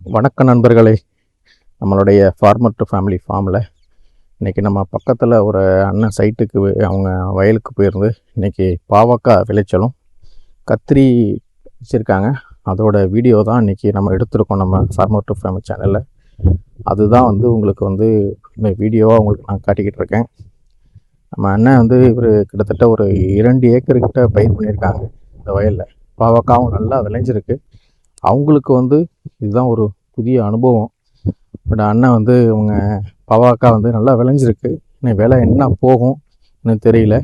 வணக்க நண்பர்களே. நம்மளுடைய ஃபார்மர் டு ஃபேமிலி ஃபார்மில் இன்றைக்கி நம்ம பக்கத்தில் ஒரு அண்ணன் சைட்டுக்கு அவங்க வயலுக்கு போயிருந்து இன்றைக்கி பாவக்காய் விளைச்சலும் கத்திரி வச்சுருக்காங்க. அதோட வீடியோ தான் இன்றைக்கி நம்ம எடுத்துருக்கோம் நம்ம ஃபார்மர் டு ஃபேமிலி சேனலில். அதுதான் உங்களுக்கு இந்த வீடியோவாக உங்களுக்கு நான் காட்டிக்கிட்டு இருக்கேன். நம்ம அண்ணன் இவர் கிட்டத்தட்ட ஒரு 2 ஏக்கர்கிட்ட பயிர் பண்ணியிருக்காங்க. இந்த வயலில் பாவக்காவும் நல்லா விளைஞ்சிருக்கு. அவங்களுக்கு இதுதான் ஒரு புதிய அனுபவம். பட் அண்ணன் அவங்க பாவக்காய் நல்லா விளைஞ்சிருக்கு. இன்னும் விலை என்ன போகும் இன்னும் தெரியல.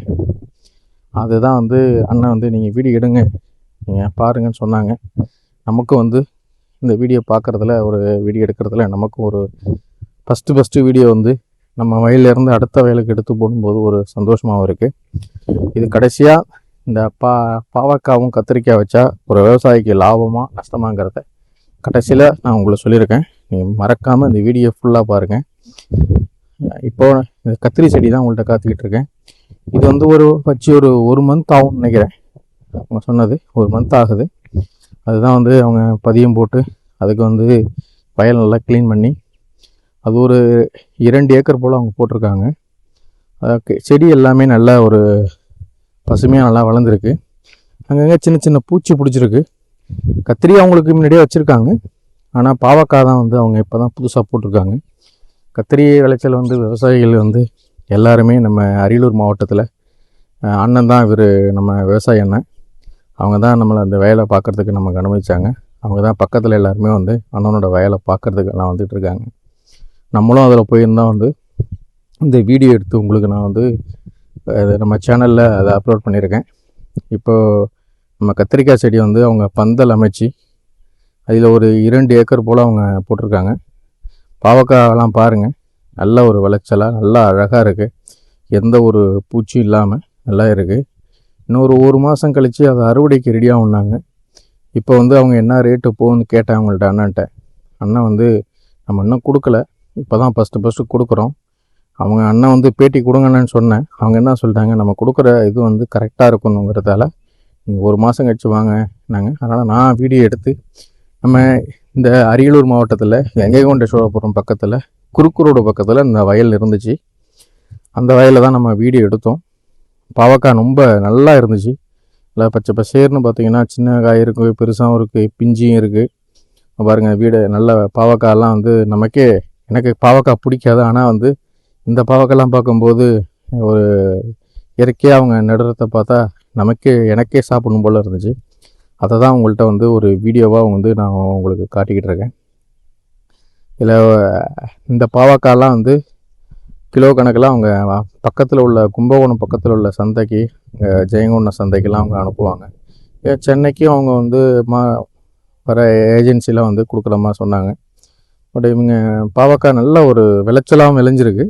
அதுதான் அண்ணன் நீங்கள் வீடியோ எடுங்க, நீங்கள் பாருங்கன்னு சொன்னாங்க. நமக்கும் இந்த வீடியோ பார்க்குறதுல ஒரு வீடியோ எடுக்கிறதுல நமக்கும் ஒரு ஃபஸ்ட்டு வீடியோ நம்ம வயலேருந்து அடுத்த வயலுக்கு எடுத்து போடும்போது ஒரு சந்தோஷமாகவும் இருக்குது. இது கடைசியாக இந்த பாவக்காவும் கத்திரிக்காய் வச்சா ஒரு விவசாயிக்கு லாபமாக நஷ்டமாங்கிறத கடைசியில் நான் உங்களுக்கு சொல்லியிருக்கேன். நீங்கள் மறக்காமல் இந்த வீடியோ ஃபுல்லாக பாருங்கள். இப்போது இந்த கத்திரி செடி தான் உங்கள்கிட்ட காத்துக்கிட்டு இருக்கேன். இது வச்சு ஒரு மந்த் ஆகும்னு நினைக்கிறேன். அவங்க சொன்னது 1 மந்த் ஆகுது. அதுதான் அவங்க பதியம் போட்டு அதுக்கு வயல் நல்லா க்ளீன் பண்ணி அது ஒரு 2 ஏக்கர் போல் அவங்க போட்டிருக்காங்க. செடி எல்லாமே நல்லா ஒரு பசுமையாக நல்லா வளர்ந்துருக்கு. அங்கங்கே சின்ன சின்ன பூச்சி பிடிச்சிருக்கு. கத்திரி அவங்களுக்கு முன்னாடியே வச்சுருக்காங்க. ஆனால் பாவக்காய் தான் அவங்க இப்போ தான் புதுசாக போட்டிருக்காங்க. கத்திரி விளைச்சல் விவசாயிகள் எல்லாருமே நம்ம அரியலூர் மாவட்டத்தில் அண்ணன் தான் இவர் நம்ம விவசாய அண்ணன். அவங்க தான் நம்மளை அந்த வயலை பார்க்குறதுக்கு நமக்கு அனுமதிச்சாங்க. அவங்க தான் பக்கத்தில் எல்லாருமே அண்ணனோட வயலை பார்க்குறதுக்கு எல்லாம் வந்துட்டுருக்காங்க. நம்மளும் அதில் போயிருந்தால் இந்த வீடியோ எடுத்து உங்களுக்கு நான் நம்ம சேனலில் அதை அப்லோட் பண்ணியிருக்கேன். இப்போது நம்ம கத்திரிக்காய் செடி அவங்க பந்தல் அமைச்சு அதில் ஒரு 2 ஏக்கர் போல் அவங்க போட்டிருக்காங்க. பாவக்காயெல்லாம் பாருங்கள், நல்ல ஒரு விளைச்சலாக நல்லா அழகாக இருக்குது. எந்த ஒரு பூச்சியும் இல்லாமல் நல்லா இருக்குது. இன்னொரு 1 மாதம் கழித்து அதை அறுவடைக்கு ரெடியாகுனாங்க. இப்போ அவங்க என்ன ரேட்டு போகுதுன்னு கேட்டேன் அவங்கள்ட்ட, அண்ணன்ட்ட. அண்ணன் நம்ம இன்னும் கொடுக்கல, இப்போ தான் ஃபஸ்ட்டு கொடுக்குறோம். அவங்க அண்ணன் பேட்டி கொடுங்கன்னு சொன்னேன். அவங்க என்ன சொல்லிட்டாங்க, நம்ம கொடுக்குற இது கரெக்டாக இருக்கணுங்கிறதால நீங்கள் 1 மாதம் கழிச்சு வாங்க நாங்கள். அதனால் நான் வீடியோ எடுத்து நம்ம இந்த அரியலூர் மாவட்டத்தில் வெங்கைகொண்ட சோழபுரம் பக்கத்தில் குறுக்குரோடு பக்கத்தில் இந்த வயல் இருந்துச்சு. அந்த வயலில் தான் நம்ம வீடியோ எடுத்தோம். பாவக்காய் ரொம்ப நல்லா இருந்துச்சு. நல்லா பச்சை பசேர்னு பார்த்தீங்கன்னா சின்ன காய் இருக்குது, பெருசாகவும் இருக்குது, பிஞ்சியும் இருக்குது. பாருங்கள் வீடு நல்ல பாவக்காயெல்லாம் எனக்கு பாவக்காய் பிடிக்காது. ஆனால் இந்த பாவக்காயெல்லாம் பார்க்கும்போது ஒரு இயற்கையாக அவங்க நடுறதை பார்த்தா எனக்கே சாப்பிடணும் போல் இருந்துச்சு. அதை தான் உங்கள்கிட்ட ஒரு வீடியோவாக நான் உங்களுக்கு காட்டிக்கிட்டு இருக்கேன். இதில் இந்த பாவக்காயெல்லாம் கிலோ கணக்கில் அவங்க பக்கத்தில் உள்ள கும்பகோணம் பக்கத்தில் உள்ள சந்தைக்கு, ஜெயங்கொண்டம் சந்தைக்கெல்லாம் அவங்க அனுப்புவாங்க. சென்னைக்கும் அவங்க வர ஏஜென்சியில் கொடுக்குற மாதிரி சொன்னாங்க. பட் இவங்க பாவக்காய் நல்ல ஒரு விளைச்சலாகவும் விளைஞ்சிருக்கு.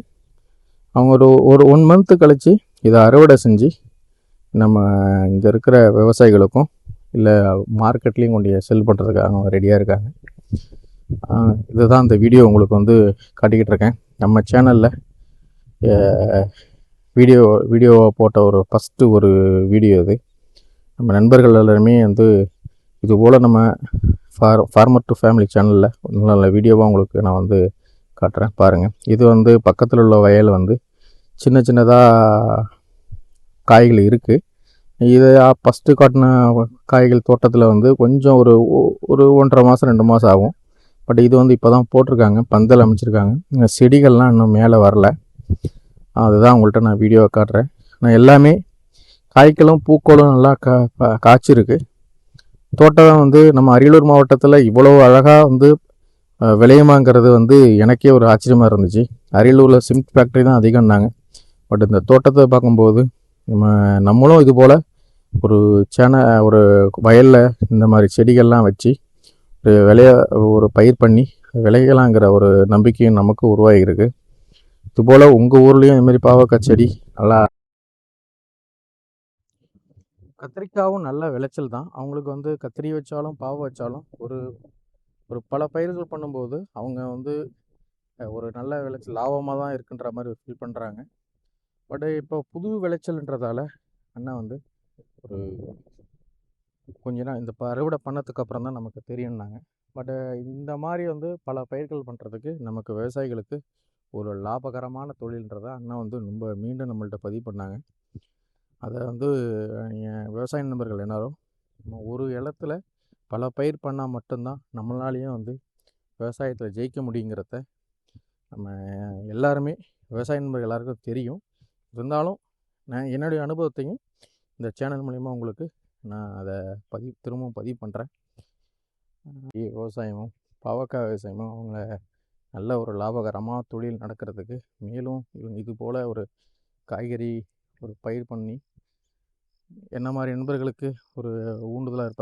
அவங்க ஒரு 1 மந்த்து கழித்து இதை அறுவடை செஞ்சு நம்ம இங்கே இருக்கிற விவசாயிகளுக்கும் இல்லை மார்க்கெட்லேயும் கொண்டு செல் பண்ணுறதுக்காக அவங்க ரெடியாக இருக்காங்க. இதுதான் இந்த வீடியோ உங்களுக்கு காட்டிக்கிட்டு இருக்கேன். நம்ம சேனலில் வீடியோவாக போட்ட ஒரு ஃபஸ்ட்டு ஒரு வீடியோ இது. நம்ம நண்பர்கள் எல்லாருமே இதுபோல் நம்ம ஃபார்மர் டு ஃபேமிலி சேனலில் நல்ல நல்ல வீடியோவாக உங்களுக்கு நான் காட்டுறேன். பாருங்கள். இது பக்கத்தில் உள்ள வயல் சின்ன சின்னதாக காய்கள் இருக்குது. இது ஃபஸ்ட்டு காட்டின காய்கள் தோட்டத்தில் கொஞ்சம் ஒரு 1.5 மாதம் 2 மாதம் ஆகும். பட் இது இப்போ தான் போட்டிருக்காங்க, பந்தல் அமைச்சிருக்காங்க. செடிகள்லாம் இன்னும் மேலே வரல. அதுதான் உங்கள்கிட்ட நான் வீடியோவை காட்டுறேன். நான் எல்லாமே காய்களும் பூக்களும் நல்லா காய்ச்சிருக்கு. தோட்டம் நம்ம அரியலூர் மாவட்டத்தில் இவ்வளோ அழகாக விளையுமாங்கிறது எனக்கே ஒரு ஆச்சரியமாக இருந்துச்சு. அரியலூரில் சிமெண்ட் ஃபேக்ட்ரி தான் அதிகம்னாங்க. பட் இந்த தோட்டத்தை பார்க்கும்போது நம்மளும் இது போல் ஒரு வயலில் இந்த மாதிரி செடிகள்லாம் வச்சு ஒரு பயிர் பண்ணி விளையலாங்கிற ஒரு நம்பிக்கையும் நமக்கு உருவாகிருக்கு. இதுபோல் உங்கள் ஊர்லேயும் இதுமாரி பாவக்காய் செடி நல்லா, கத்திரிக்காயும் நல்ல விளைச்சல் தான். அவங்களுக்கு கத்திரி வச்சாலும் பாவை வச்சாலும் ஒரு பல பயிர்கள் பண்ணும்போது அவங்க ஒரு நல்ல விளைச்சல் லாபமாக தான் இருக்குன்ற மாதிரி ஃபீல் பண்ணுறாங்க. பட் இப்போ புது விளைச்சல்ன்றதால அண்ணா ஒரு கொஞ்ச நாள் இந்த அறுவடை பண்ணதுக்கு அப்புறம் தான் நமக்கு தெரியும்னாங்க. பட்டு இந்த மாதிரி வந்து பல பயிர்கள் பண்ணுறதுக்கு நமக்கு விவசாயிகளுக்கு ஒரு லாபகரமான தொழில்ன்றதை அண்ணா வந்து ரொம்ப மீண்டும் நம்மள்ட்ட பதிவு பண்ணாங்க. அதை வந்து விவசாய நண்பர்கள் எல்லாரும் நம்ம ஒரு இடத்துல பல பயிர் பண்ணால் மட்டும்தான் நம்மளாலேயும் வந்து விவசாயத்தில் ஜெயிக்க முடியுங்கிறத நம்ம எல்லாருமே விவசாய நண்பர்கள் எல்லாருக்கும் தெரியும். இருந்தாலும் நான் என்னுடைய அனுபவத்தையும் இந்த சேனல் மூலிமா உங்களுக்கு நான் அதை திரும்பவும் பதிவு பண்ணுறேன். விவசாயமும் பாவக்காய் விவசாயமும் அவங்கள நல்ல ஒரு லாபகரமாக தொழில் நடக்கிறதுக்கு மேலும் இவங்க இது போல் ஒரு காய்கறி ஒரு பயிர் பண்ணி என்ன மாதிரி நண்பர்களுக்கு ஒரு ஊண்டுதலாக இருப்பாங்க.